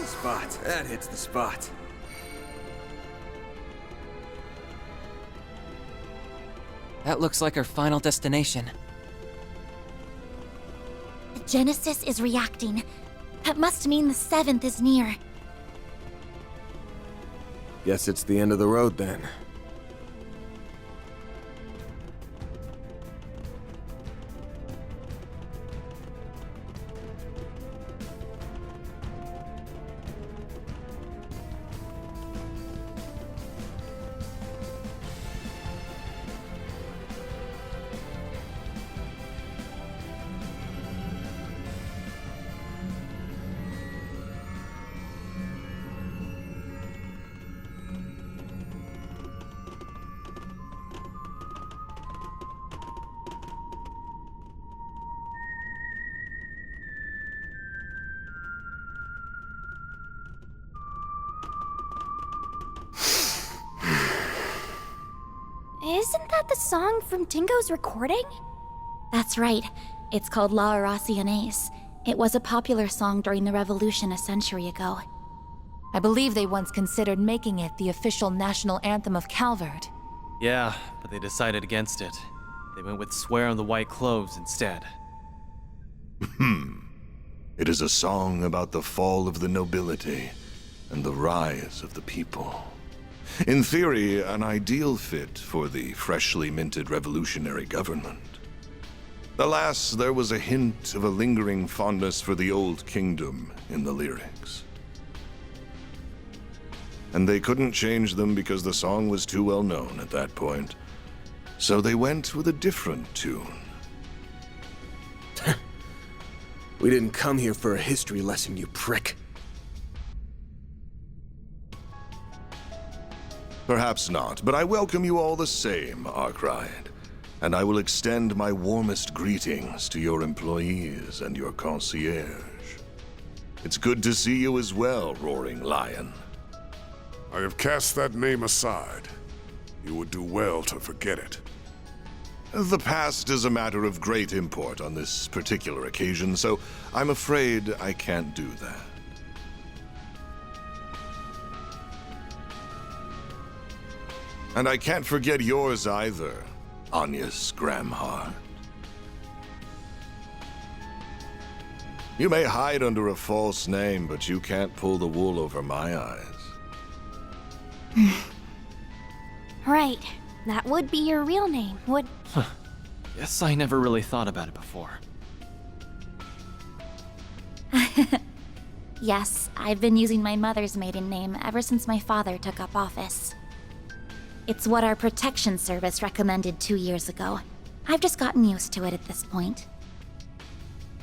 spot. That hits the spot. That looks like our final destination. The Genesis is reacting. That must mean the 7th is near. Guess it's the end of the road then. Isn't that the song from Tingo's recording? That's right. It's called La Oraciones. It was a popular song during the revolution a century ago. I believe they once considered making it the official national anthem of Calvert. Yeah, but they decided against it. They went with Swear on the White Cloves instead. It is a song about the fall of the nobility and the rise of the people. In theory, an ideal fit for the freshly minted revolutionary government. Alas, there was a hint of a lingering fondness for the old kingdom in the lyrics. And they couldn't change them because the song was too well known at that point. So they went with a different tune. We didn't come here for a history lesson, you prick. Perhaps not, but I welcome you all the same, Arkride. And I will extend my warmest greetings to your employees and your concierge. It's good to see you as well, Roaring Lion. I have cast that name aside. You would do well to forget it. The past is a matter of great import on this particular occasion, so I'm afraid I can't do that. And I can't forget yours either, Agnes Gramhart. You may hide under a false name, but you can't pull the wool over my eyes. Right. That would be your real name, would... Guess I never really thought about it before. Yes, I've been using my mother's maiden name ever since my father took up office. It's what our protection service recommended 2 years ago. I've just gotten used to it at this point.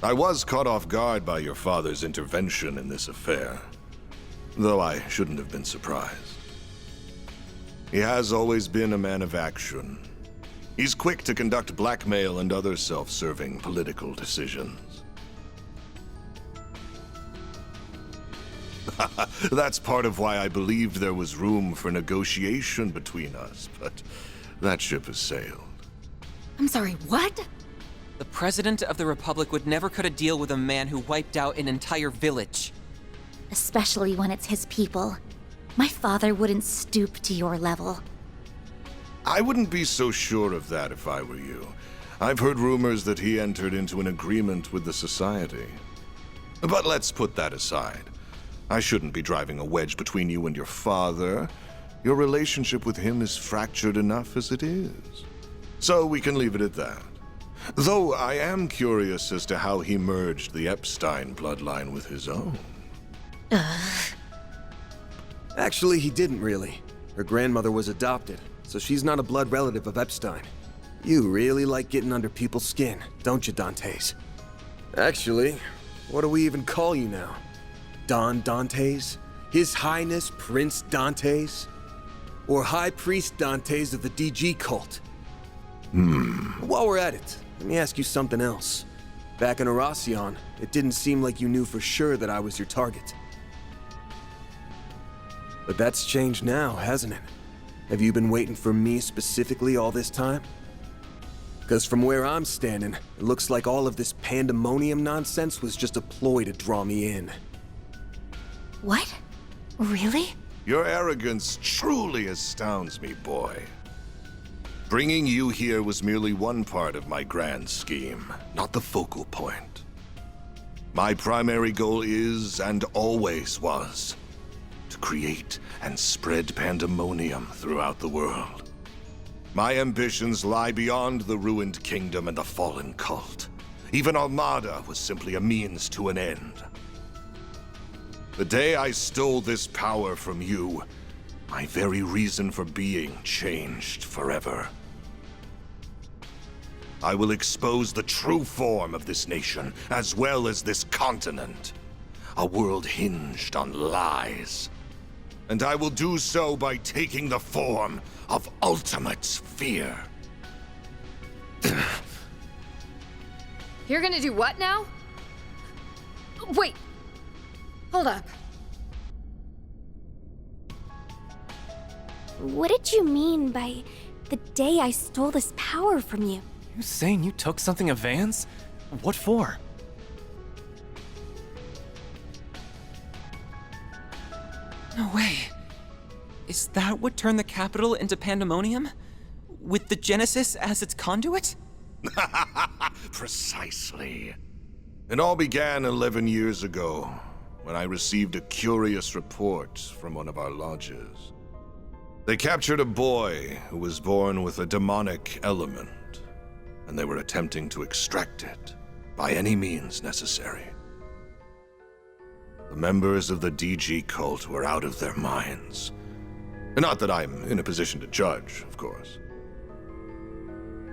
I was caught off guard by your father's intervention in this affair, though I shouldn't have been surprised. He has always been a man of action. He's quick to conduct blackmail and other self-serving political decisions. That's part of why I believed there was room for negotiation between us, but that ship has sailed. I'm sorry, what? The President of the Republic would never cut a deal with a man who wiped out an entire village. Especially when it's his people. My father wouldn't stoop to your level. I wouldn't be so sure of that if I were you. I've heard rumors that he entered into an agreement with the Society. But let's put that aside. I shouldn't be driving a wedge between you and your father. Your relationship with him is fractured enough as it is. So we can leave it at that. Though I am curious as to how he merged the Epstein bloodline with his own. Actually, he didn't really. Her grandmother was adopted, so she's not a blood relative of Epstein. You really like getting under people's skin, don't you, Dantes? Actually, what do we even call you now? Don Dantes? His Highness Prince Dantes? Or High Priest Dantes of the DG cult? While we're at it, let me ask you something else. Back in Oracion, it didn't seem like you knew for sure that I was your target. But that's changed now, hasn't it? Have you been waiting for me specifically all this time? Because from where I'm standing, it looks like all of this pandemonium nonsense was just a ploy to draw me in. What? Really? Your arrogance truly astounds me, boy. Bringing you here was merely one part of my grand scheme, not the focal point. My primary goal is, and always was, to create and spread pandemonium throughout the world. My ambitions lie beyond the ruined kingdom and the fallen cult. Even Armada was simply a means to an end. The day I stole this power from you, my very reason for being changed forever. I will expose the true form of this nation, as well as this continent. A world hinged on lies. And I will do so by taking the form of ultimate fear. You're gonna do what now? Wait! Hold up. What did you mean by the day I stole this power from you? You saying you took something of Van's? What for? No way. Is that what turned the capital into pandemonium? With the Genesis as its conduit? Precisely. It all began 11 years ago, when I received a curious report from one of our lodges. They captured a boy who was born with a demonic element, and they were attempting to extract it by any means necessary. The members of the DG cult were out of their minds. Not that I'm in a position to judge, of course.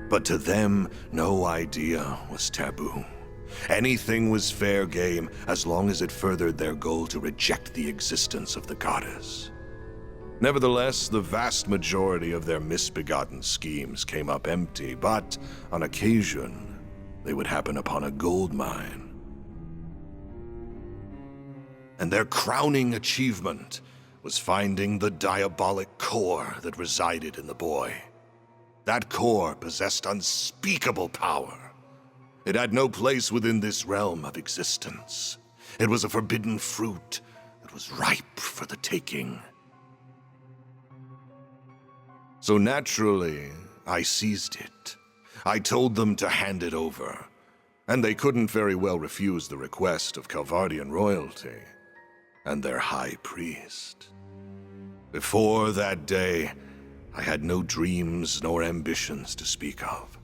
But to them, no idea was taboo. Anything was fair game as long as it furthered their goal to reject the existence of the goddess. Nevertheless, the vast majority of their misbegotten schemes came up empty, but on occasion, they would happen upon a gold mine. And their crowning achievement was finding the diabolic core that resided in the boy. That core possessed unspeakable power. It had no place within this realm of existence. It was a forbidden fruit that was ripe for the taking. So naturally, I seized it. I told them to hand it over, and they couldn't very well refuse the request of Calvardian royalty and their high priest. Before that day, I had no dreams nor ambitions to speak of.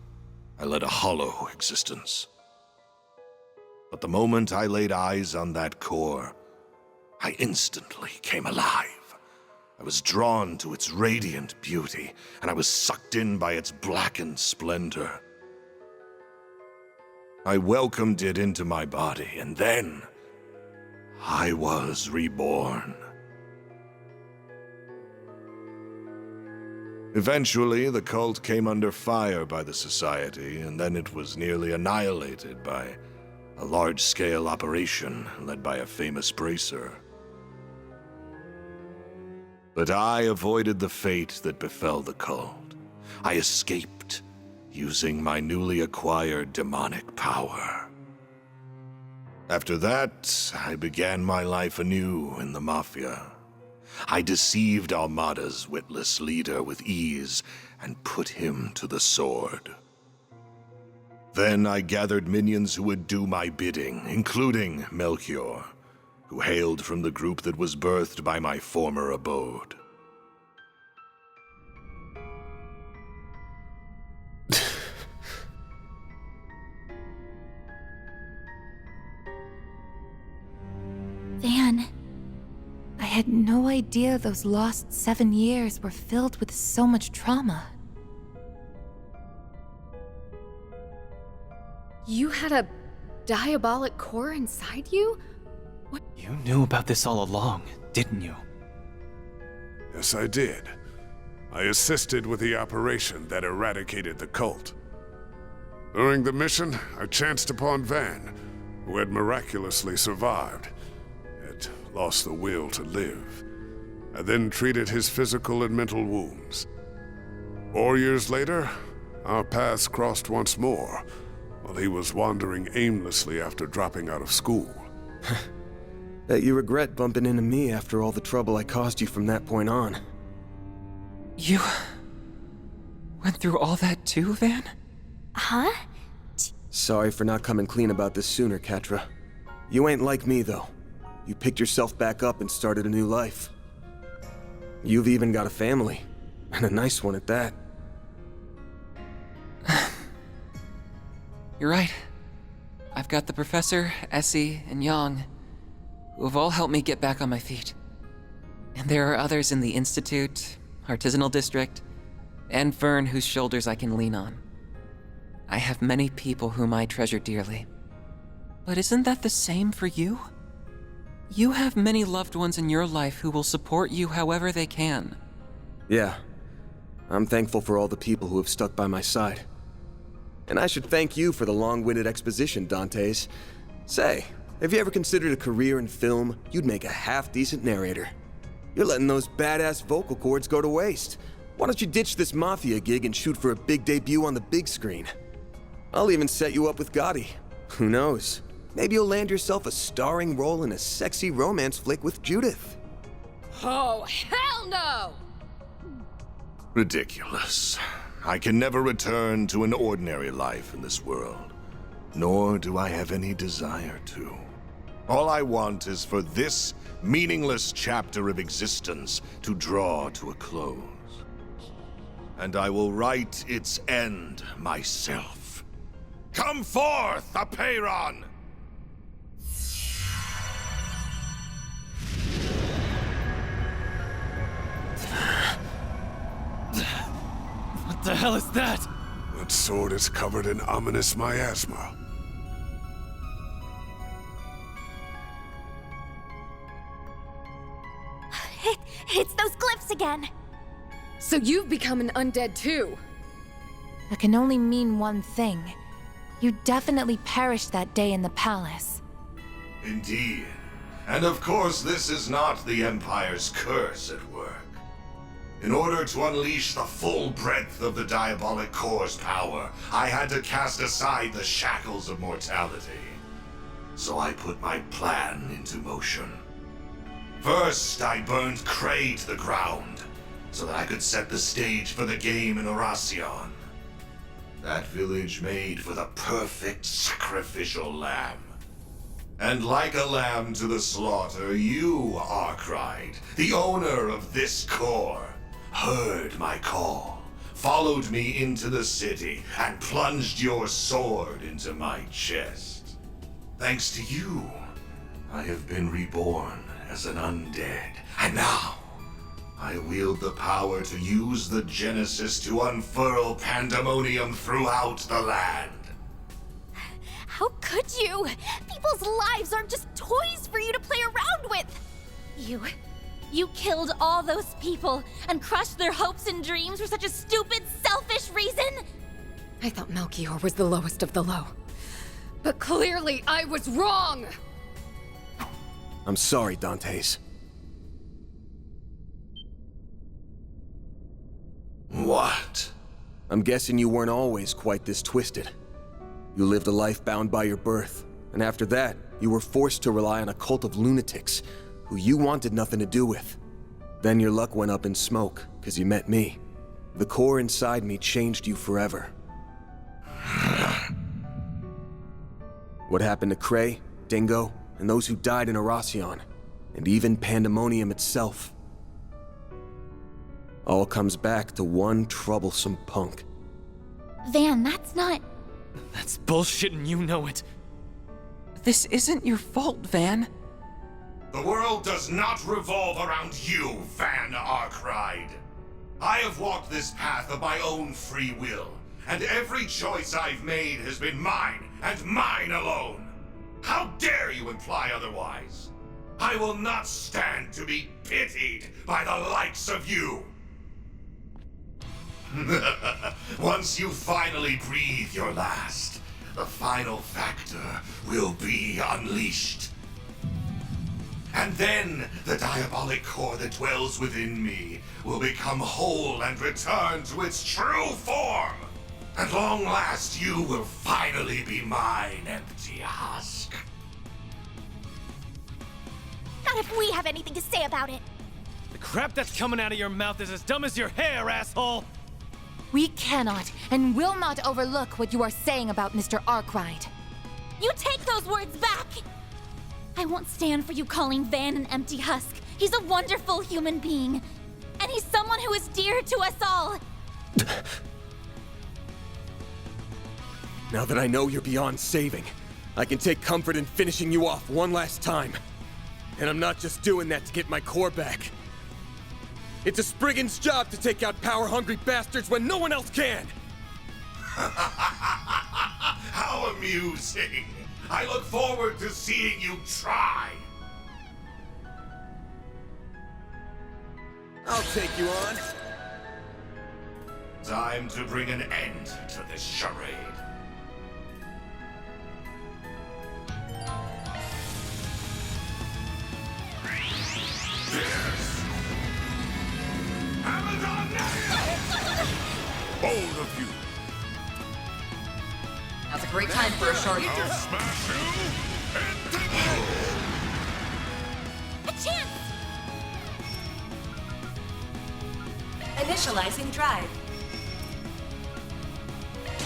I led a hollow existence. But the moment I laid eyes on that core, I instantly came alive. I was drawn to its radiant beauty, and I was sucked in by its blackened splendor. I welcomed it into my body, and then I was reborn. Eventually, the cult came under fire by the Society, and then it was nearly annihilated by a large-scale operation led by a famous bracer. But I avoided the fate that befell the cult. I escaped, using my newly acquired demonic power. After that, I began my life anew in the Mafia. I deceived Armada's witless leader with ease and put him to the sword. Then I gathered minions who would do my bidding, including Melchior, who hailed from the group that was birthed by my former abode. Van, I had no idea those lost 7 years were filled with so much trauma. You had a diabolic core inside you? You knew about this all along, didn't you? Yes, I did. I assisted with the operation that eradicated the cult. During the mission, I chanced upon Van, who had miraculously survived, yet lost the will to live. I then treated his physical and mental wounds. 4 years later, our paths crossed once more, while he was wandering aimlessly after dropping out of school. Bet you regret bumping into me after all the trouble I caused you from that point on. You went through all that too, Van? Huh? Sorry for not coming clean about this sooner, Catra. You ain't like me, though. You picked yourself back up and started a new life. You've even got a family, and a nice one at that. You're right. I've got the Professor, Essie, and Yang, who have all helped me get back on my feet. And there are others in the Institute, Artisanal District, and Vern whose shoulders I can lean on. I have many people whom I treasure dearly. But isn't that the same for you? You have many loved ones in your life who will support you however they can. Yeah. I'm thankful for all the people who have stuck by my side. And I should thank you for the long-winded exposition, Dantes. Say, have you ever considered a career in film? You'd make a half-decent narrator. You're letting those badass vocal cords go to waste. Why don't you ditch this Mafia gig and shoot for a big debut on the big screen? I'll even set you up with Gotti. Who knows? Maybe you'll land yourself a starring role in a sexy romance flick with Judith. Oh, hell no! Ridiculous. I can never return to an ordinary life in this world, nor do I have any desire to. All I want is for this meaningless chapter of existence to draw to a close. And I will write its end myself. Come forth, Apeiron! What the hell is that? That sword is covered in ominous miasma. It's those glyphs again! So you've become an undead too? That can only mean one thing. You definitely perished that day in the palace. Indeed. And of course, this is not the Empire's curse at work. In order to unleash the full breadth of the Diabolic Core's power, I had to cast aside the shackles of mortality. So I put my plan into motion. First, I burned Cray to the ground, so that I could set the stage for the game in Oracion. That village made for the perfect sacrificial lamb. And like a lamb to the slaughter, you, Arkwright, the owner of this core, heard my call, followed me into the city, and plunged your sword into my chest. Thanks to you, I have been reborn as an undead, and now I wield the power to use the Genesis to unfurl pandemonium throughout the land. How could you? People's lives aren't just toys for you to play around with! You killed all those people and crushed their hopes and dreams for such a stupid, selfish reason? I thought Melchior was the lowest of the low. But clearly I was wrong! I'm sorry, Dantes. What? I'm guessing you weren't always quite this twisted. You lived a life bound by your birth, and after that, you were forced to rely on a cult of lunatics who you wanted nothing to do with. Then your luck went up in smoke, because you met me. The core inside me changed you forever. What happened to Cray, Dingo, and those who died in Oracion, and even Pandemonium itself. All comes back to one troublesome punk. Van, that's not... That's bullshit and you know it. This isn't your fault, Van. The world does not revolve around you, Van Arkwright. I have walked this path of my own free will, and every choice I've made has been mine, and mine alone. How dare you imply otherwise? I will not stand to be pitied by the likes of you. Once you finally breathe your last, the final factor will be unleashed. And then the diabolic core that dwells within me will become whole and return to its true form. At long last, you will finally be mine, empty husk. Not if we have anything to say about it. The crap that's coming out of your mouth is as dumb as your hair, asshole! We cannot and will not overlook what you are saying about Mr. Arkwright. You take those words back! I won't stand for you calling Van an empty husk. He's a wonderful human being. And he's someone who is dear to us all. Now that I know you're beyond saving, I can take comfort in finishing you off one last time. And I'm not just doing that to get my core back. It's a Spriggan's job to take out power-hungry bastards when no one else can! How amusing! I look forward to seeing you try! I'll take you on. Time to bring an end to this charade. Amazon Bold of you! Now's a great time for a short. I'll smash you into A chance! Initializing drive.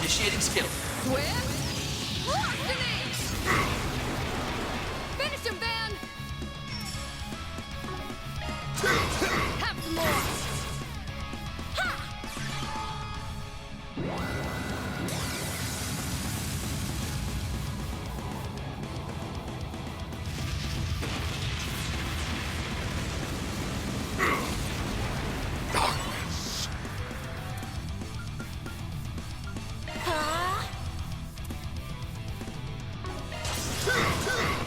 Initiating skill. Finish him, Van! Have some more!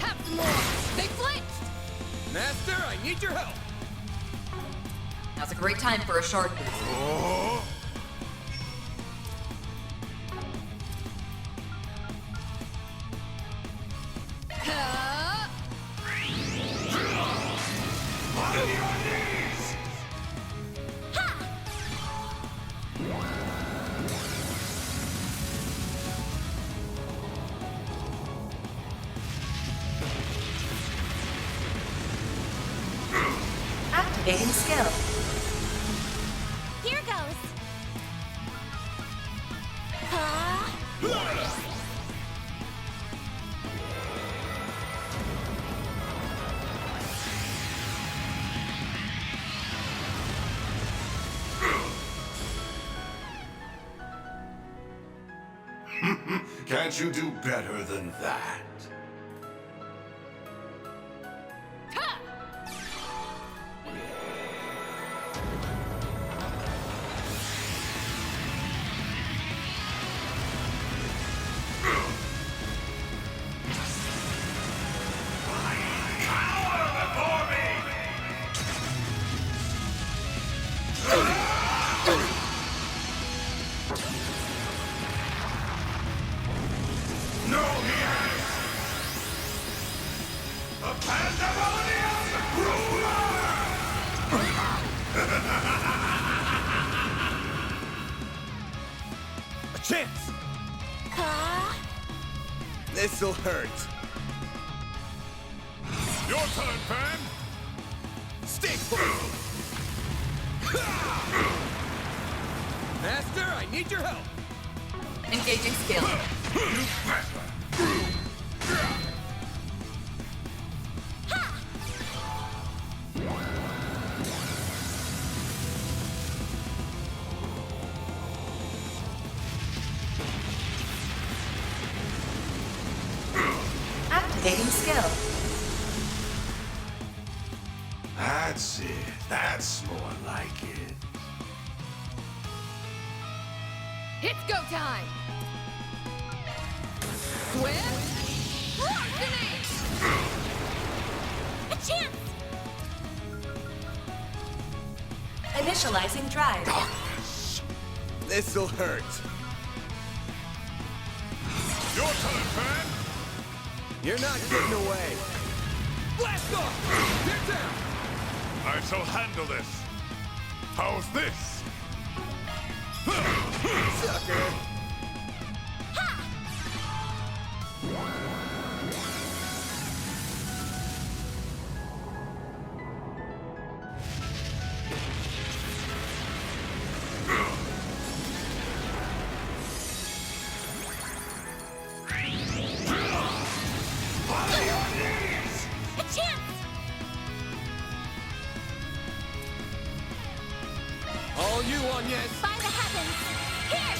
Have some more! They flinched! Master, I need your help! Now's a great time for a short boost. Activating skill. Here goes. Can't you do better than that? A chance! This'll hurt. Your turn, Van! Stay close! Master, I need your help! Engaging skill. Activating skill. That's it. That's more like it. It's go time! Swift! A chance! Initializing drive. This'll hurt. Your turn, Van! You're not getting away. Blast off! Get down! I shall handle this. How's this? Sucker! Monez! By the heavens! Here!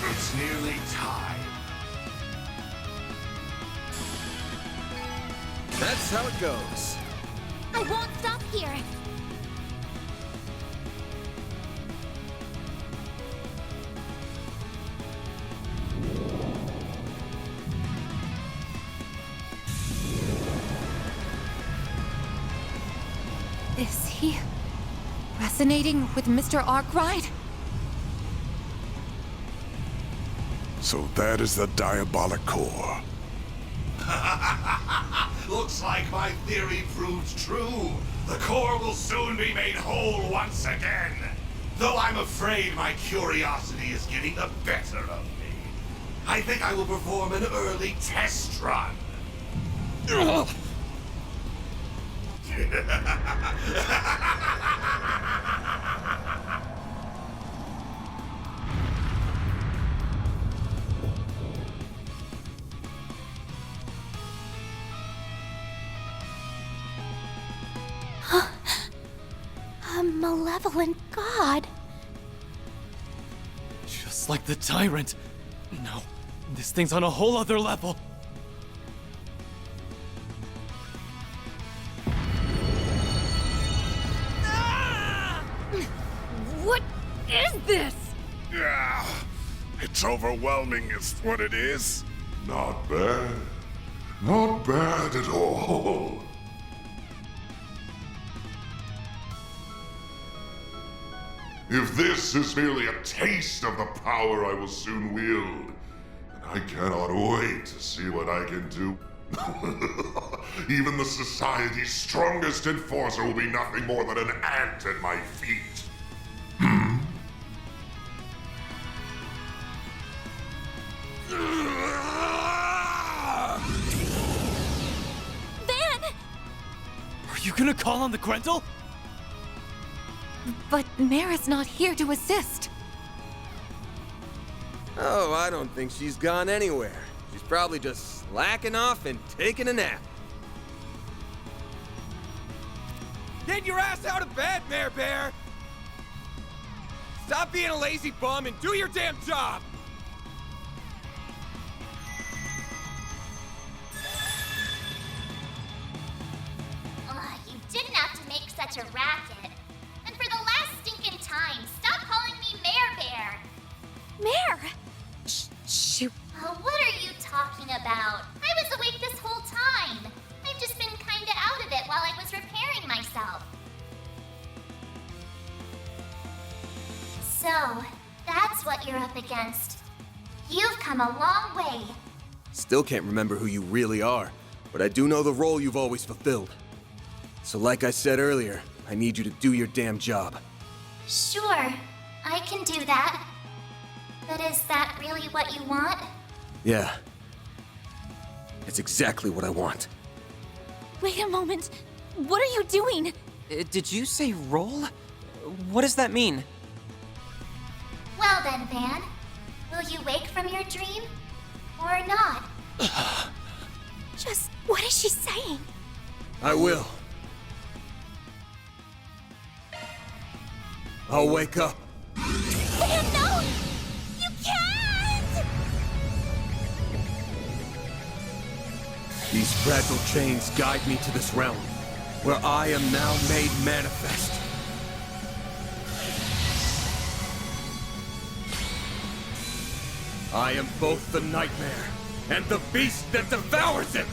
It's nearly time. That's how it goes. I won't stop here! Is he resonating with Mr. Arkwright? So that is the diabolic core. Looks like my theory proved true. The core will soon be made whole once again. Though I'm afraid my curiosity is getting the better of me. I think I will perform an early test run. A malevolent god. Just like the tyrant. No, this thing's on a whole other level. What is this? Yeah, it's overwhelming is what it is. Not bad. Not bad at all. If this is merely a taste of the power I will soon wield, then I cannot wait to see what I can do. Even the Society's strongest enforcer will be nothing more than an ant at my feet. Van! Are you gonna call on the Grendel? But Mara's not here to assist. Oh, I don't think she's gone anywhere. She's probably just slacking off and taking a nap. Get your ass out of bed, Mare Bear! Stop being a lazy bum and do your damn job! Ugh, you didn't have to make such a racket. And for the last stinking time, stop calling me Mare Bear! Mare! Shoot. What are you talking about? I was awake this whole time. I've just been kinda out of it while I was repairing myself. So, that's what you're up against. You've come a long way. Still can't remember who you really are, but I do know the role you've always fulfilled. So like I said earlier, I need you to do your damn job. Sure, I can do that. But is that really what you want? Yeah. It's exactly what I want. Wait a moment. What are you doing? Did you say roll? What does that mean? Well then, Van. Will you wake from your dream? Or not? Just what is she saying? I will. I'll wake up. Van, no! You can't! These fragile chains guide me to this realm, where I am now made manifest. I am both the nightmare and the beast that devours it!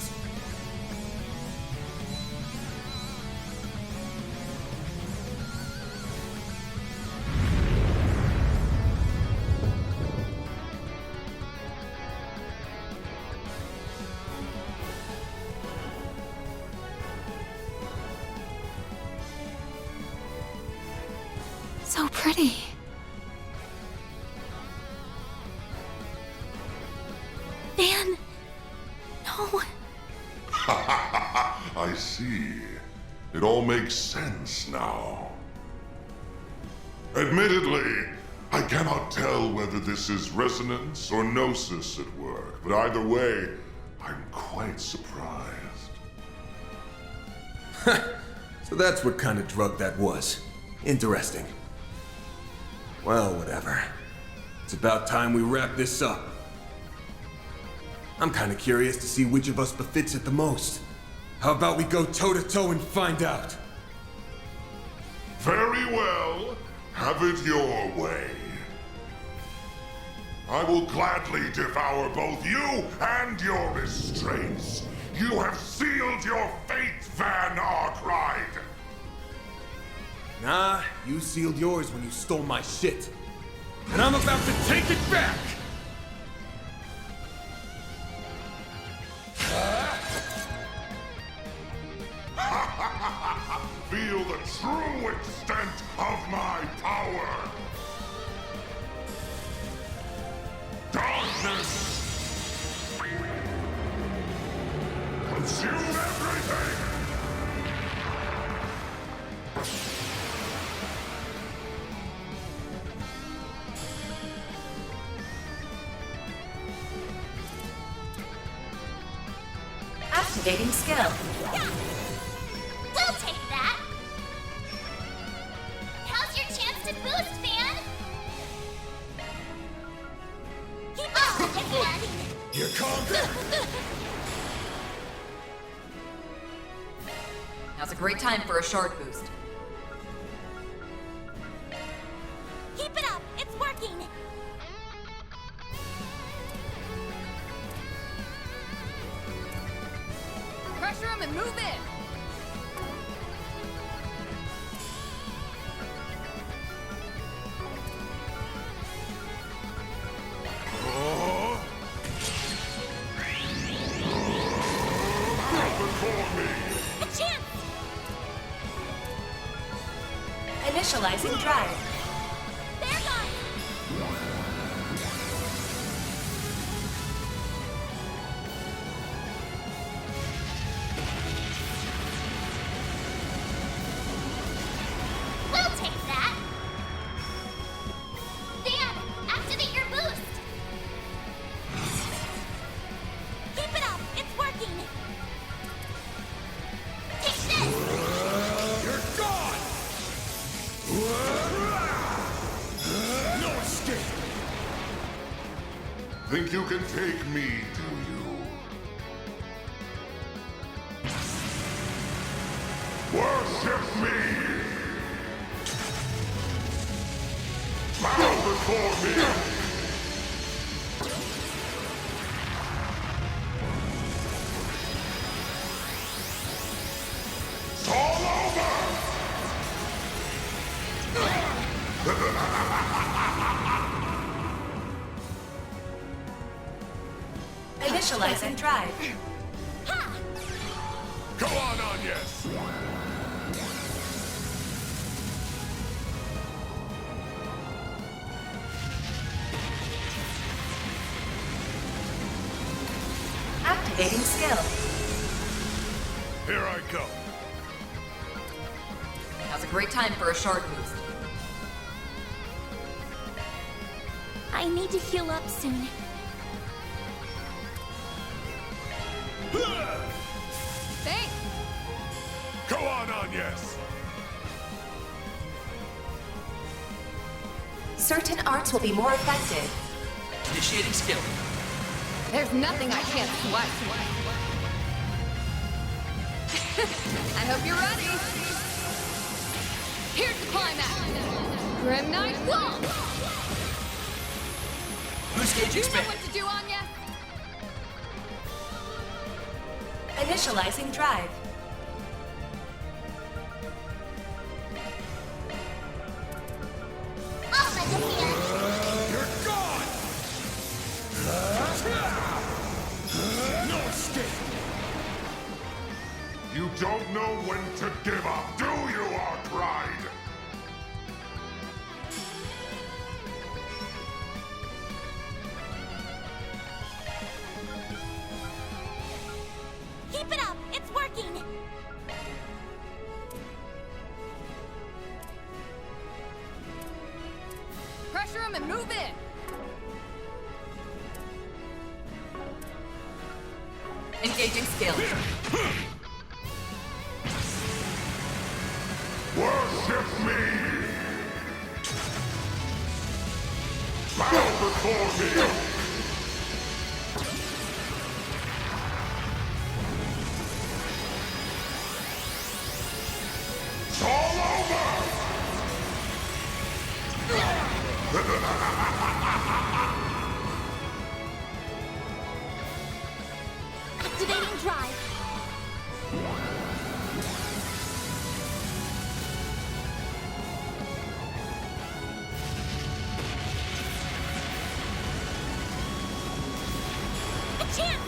So pretty. Van, no. I see. It all makes sense now. Admittedly, I cannot tell whether this is resonance or gnosis at work, but either way, I'm quite surprised. So that's what kind of drug that was. Interesting. Well, whatever. It's about time we wrap this up. I'm kinda curious to see which of us befits it the most. How about we go toe-to-toe and find out? Very well. Have it your way. I will gladly devour both you and your restraints. You have sealed your fate, Van Arkwright. Nah, you sealed yours when you stole my shit. And I'm about to take it back! Feel the true extent of my power. Darkness! Consume everything! Activating skill. Yeah. We'll take that. How's your chance to boost, Van? Keep up, Van. You conquered! Now's a great time for a shard boost. Keep it up. It's working. Pressure him and move in! A chance! Initializing drive. They're gone! We'll take that! Dan, activate your boost! Keep it up! It's working! Take this! You're gone! No escape! Think you can take me, do you? Worship me! Bow before me! It's all over! Initializing drive. Go on, Agnes! Activating skill. Here I go. Now's a great time for a shard boost. I need to heal up soon. Thanks! Go on, Agnes! Certain arts will be more effective. Initiating skill. There's nothing I can't sweat. I hope you're ready. Here's the climax. Grim Knight Wall! Boost gauge You know expand. what to do, Anya? Initializing drive. I'll lend a hand. You're gone! No escape! You don't know when to give up, do you, Arkwright? Keep it up. It's working. Pressure him and move in. Engaging skill. Worship me! Bow before me! It's all over! Activating drive. A chance!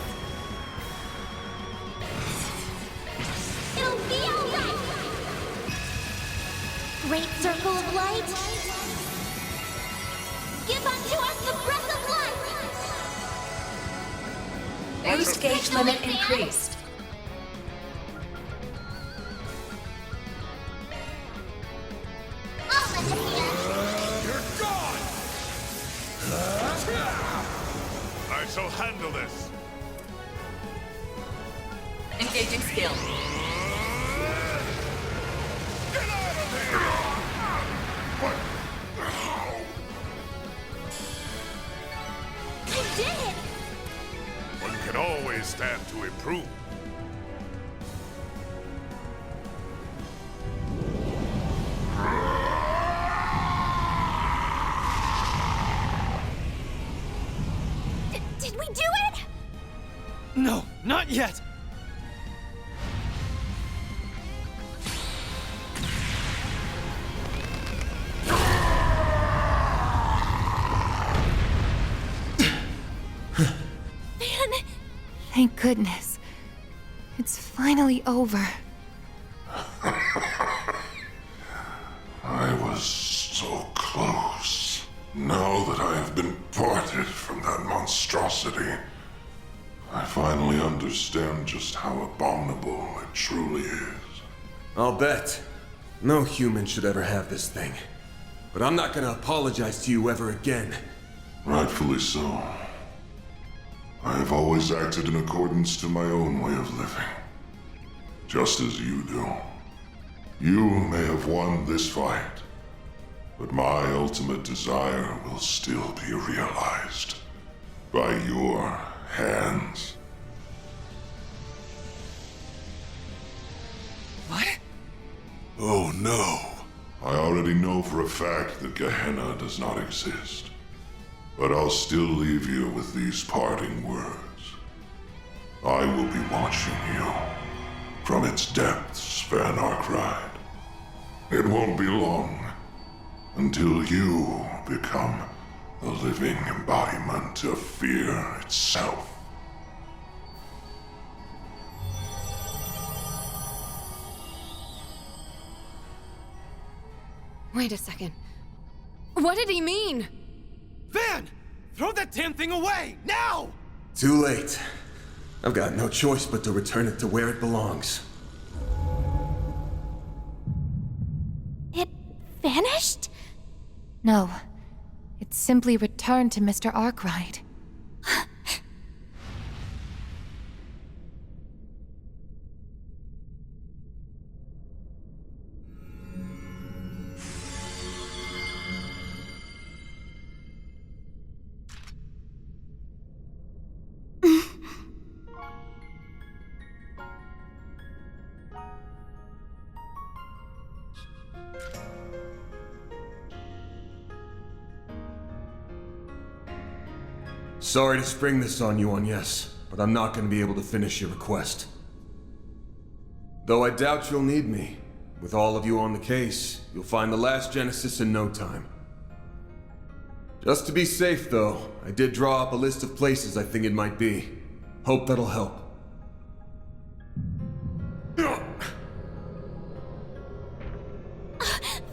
It'll be alright! Great circle of light! Give unto us the breath of life! Boost gauge limit increased. I'll lend a hand! You're gone! I shall handle this. Engaging skill. Get out of here! What? I did it! One can always stand to improve. Did we do it? No, not yet! Man, Thank goodness. It's finally over. I was so close. Now that I have been parted from that monstrosity, I finally understand just how abominable it truly is. I'll bet. No human should ever have this thing. But I'm not gonna apologize to you ever again. Rightfully so. I have always acted in accordance to my own way of living. Just as you do. You may have won this fight, but my ultimate desire will still be realized by your hands. What? Oh no. I already know for a fact that Gehenna does not exist. But I'll still leave you with these parting words. I will be watching you from its depths, Van Arkride. It won't be long until you become the living embodiment of fear itself. Wait a second. What did he mean? Van! Throw that damn thing away! Now! Too late. I've got no choice but to return it to where it belongs. it vanished? No. It simply returned to Mr. Arkwright. Sorry to spring this on you, Agnes, but I'm not going to be able to finish your request. Though I doubt you'll need me. With all of you on the case, you'll find the last Genesis in no time. Just to be safe, though, I did draw up a list of places I think it might be. Hope that'll help.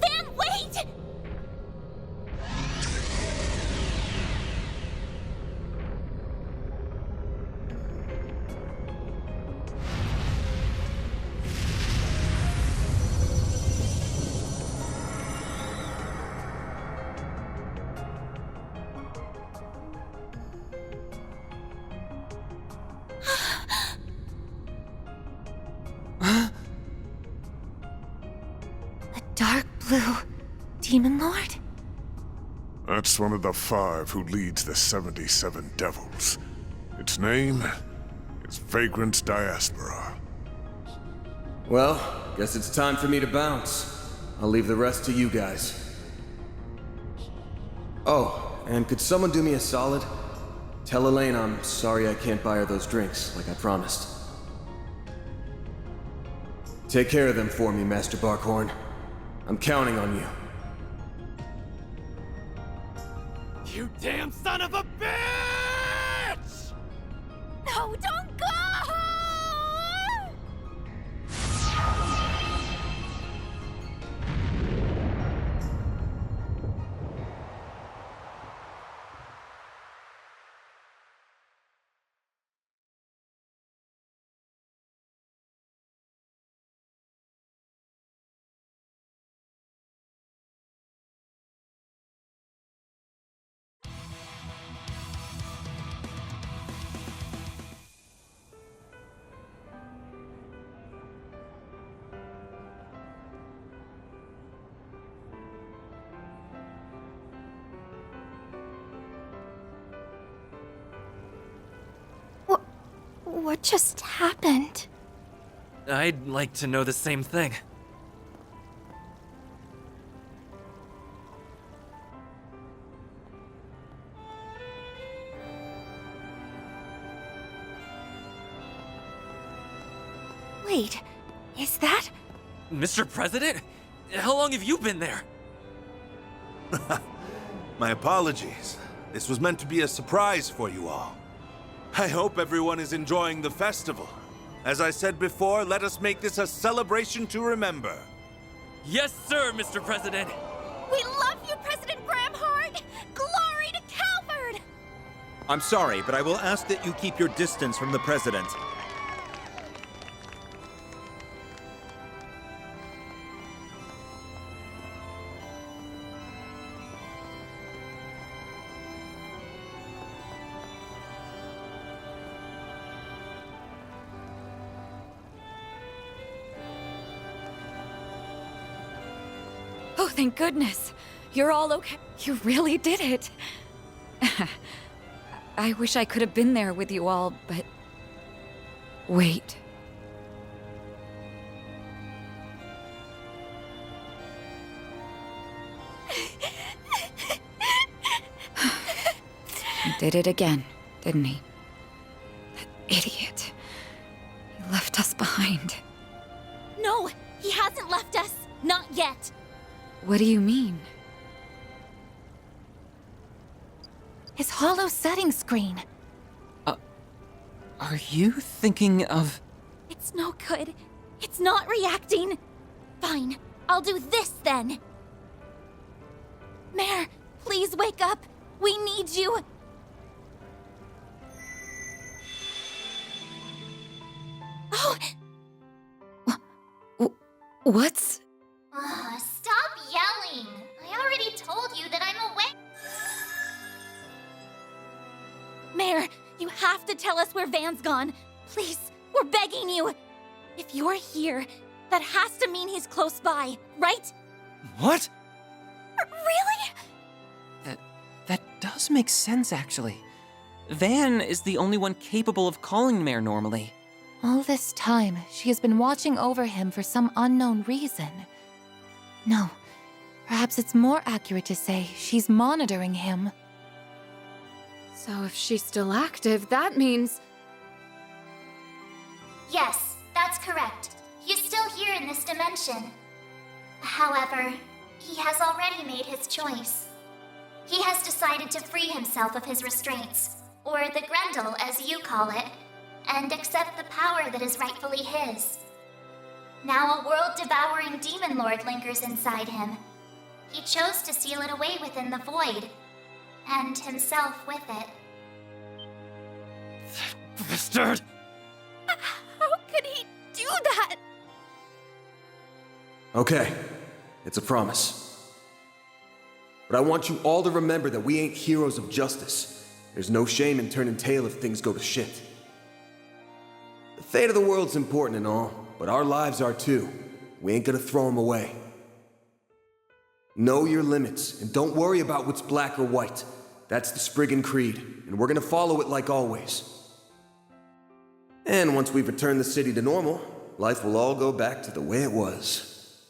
Van, wait! Dark blue demon lord? That's one of the 5 who leads the 77 Devils. Its name is Vagrant's Diaspora. Well, guess it's time for me to bounce. I'll leave the rest to you guys. Oh, and could someone do me a solid? Tell Elaine I'm sorry I can't buy her those drinks, like I promised. Take care of them for me, Master Barkhorn. I'm counting on you. You damn son of a bitch! No, don't go! What just happened? I'd like to know the same thing. Wait, is that? Mr. President? How long have you been there? My apologies. This was meant to be a surprise for you all. I hope everyone is enjoying the festival. As I said before, let us make this a celebration to remember. Yes, sir, Mr. President. We love you, President Bramhard! Glory to Calvard! I'm sorry, but I will ask that you keep your distance from the President. Oh, thank goodness. You're all okay. You really did it. I wish I could have been there with you all, but... Wait. He did it again, didn't he? That idiot. He left us behind. No, he hasn't left us. Not yet. What do you mean? His hollow setting screen. Are you thinking of... It's no good. It's not reacting. Fine, I'll do this then. Mare, please wake up. We need you. Oh! What's... Stop yelling! I already told you that I'm awake. Mare, you have to tell us where Van's gone. Please, we're begging you. If you're here, that has to mean he's close by, right? What? Really? That does make sense, actually. Van is the only one capable of calling Mare normally. All this time, she has been watching over him for some unknown reason. No, perhaps it's more accurate to say she's monitoring him. So if she's still active, that means... Yes, that's correct. He's still here in this dimension. However, he has already made his choice. He has decided to free himself of his restraints, or the Grendel as you call it, and accept the power that is rightfully his. Now a world-devouring demon lord lingers inside him. He chose to seal it away within the void, and himself with it. Bastard! How could he do that? Okay, it's a promise. But I want you all to remember that we ain't heroes of justice. There's no shame in turning tail if things go to shit. The fate of the world's important and all, but our lives are too. We ain't gonna throw them away. Know your limits, and don't worry about what's black or white. That's the Spriggan Creed, and we're gonna follow it like always. And once we've returned the city to normal, life will all go back to the way it was.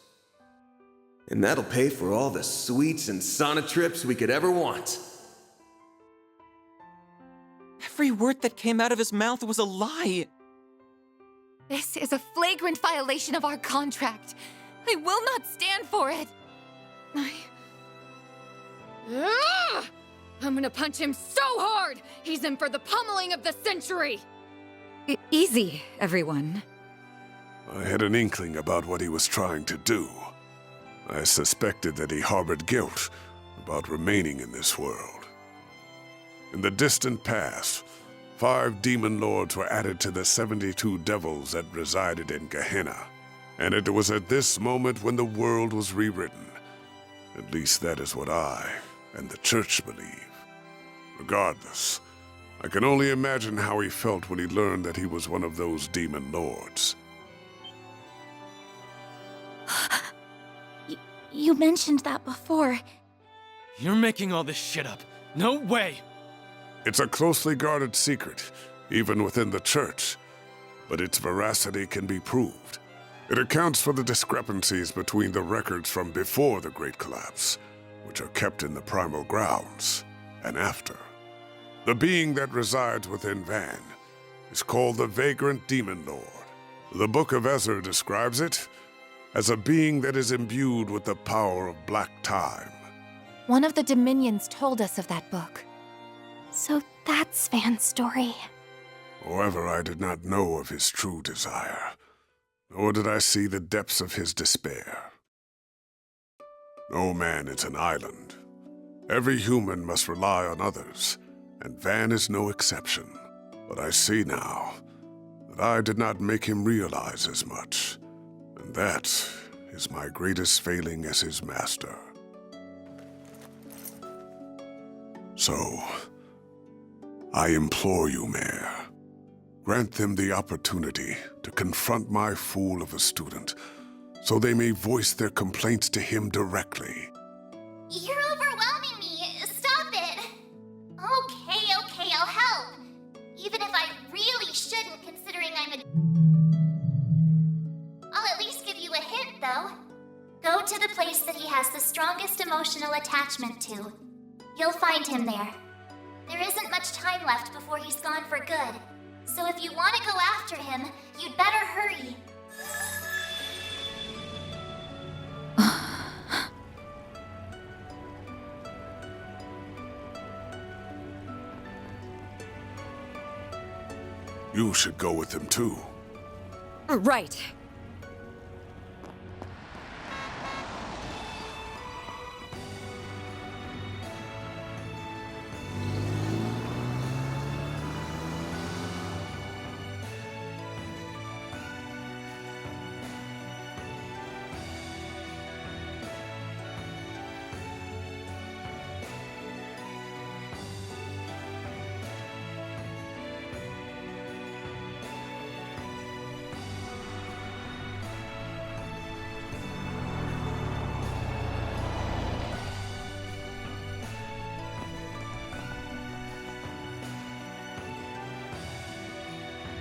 And that'll pay for all the sweets and sauna trips we could ever want. Every word that came out of his mouth was a lie. This is a flagrant violation of our contract. I will not stand for it. I'm gonna punch him so hard! He's in for the pummeling of the century! Easy, everyone. I had an inkling about what he was trying to do. I suspected that he harbored guilt about remaining in this world. In the distant past, 5 demon lords were added to the 72 devils that resided in Gehenna. And it was at this moment when the world was rewritten. At least that is what I and the Church believe. Regardless, I can only imagine how he felt when he learned that he was one of those demon lords. You mentioned that before. You're making all this shit up. No way! It's a closely guarded secret, even within the Church, but its veracity can be proved. It accounts for the discrepancies between the records from before the Great Collapse, which are kept in the primal grounds, and after. The being that resides within Van is called the Vagrant Demon Lord. The Book of Ezra describes it as a being that is imbued with the power of black time. One of the Dominions told us of that book. So that's Van's story. However, I did not know of his true desire, nor did I see the depths of his despair. No man is an island. Every human must rely on others, and Van is no exception. But I see now that I did not make him realize as much, and that is my greatest failing as his master. So, I implore you, Mayor, grant them the opportunity to confront my fool of a student, so they may voice their complaints to him directly. You're overwhelming me. Stop it. Okay, I'll help. Even if I really shouldn't, considering I'll at least give you a hint, though. Go to the place that he has the strongest emotional attachment to. You'll find him there. There isn't much time left before he's gone for good. So if you want to go after him, you'd better hurry. You should go with him too. Right.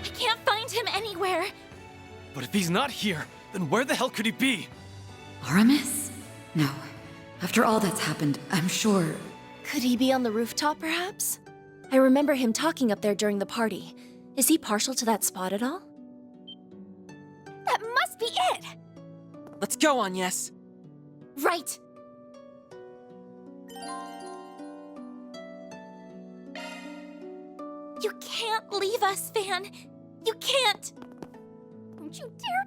I can't find him anywhere. But if he's not here, then where the hell could he be? Aramis? No. After all that's happened, I'm sure... Could he be on the rooftop, perhaps? I remember him talking up there during the party. Is he partial to that spot at all? That must be it! Let's go, Agnes. Right. You can't leave us, Van. You can't. Don't you dare